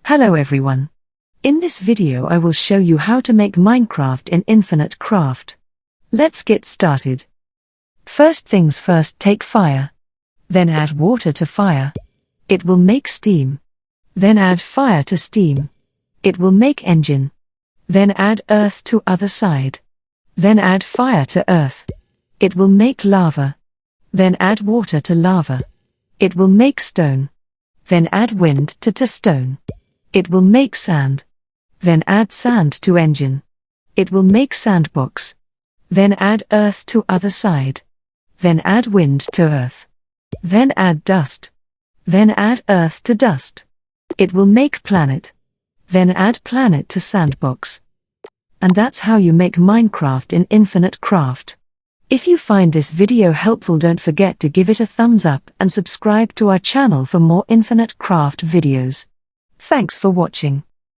Hello everyone. In this video I will show you how to make Minecraft in Infinite Craft. Let's get started. First things first, take fire. Then add water to fire. It will make steam. Then add fire to steam. It will make engine. Then add earth to other side. Then add fire to earth. It will make lava. Then add water to lava. It will make stone. Then add wind to stone. It will make sand. Then add sand to engine. It will make sandbox. Then add earth to other side. Then add wind to earth. Then add dust. Then add earth to dust. It will make planet. Then add planet to sandbox. And that's how you make Minecraft in Infinite Craft. If you find this video helpful, don't forget to give it a thumbs up and subscribe to our channel for more Infinite Craft videos. Thanks for watching.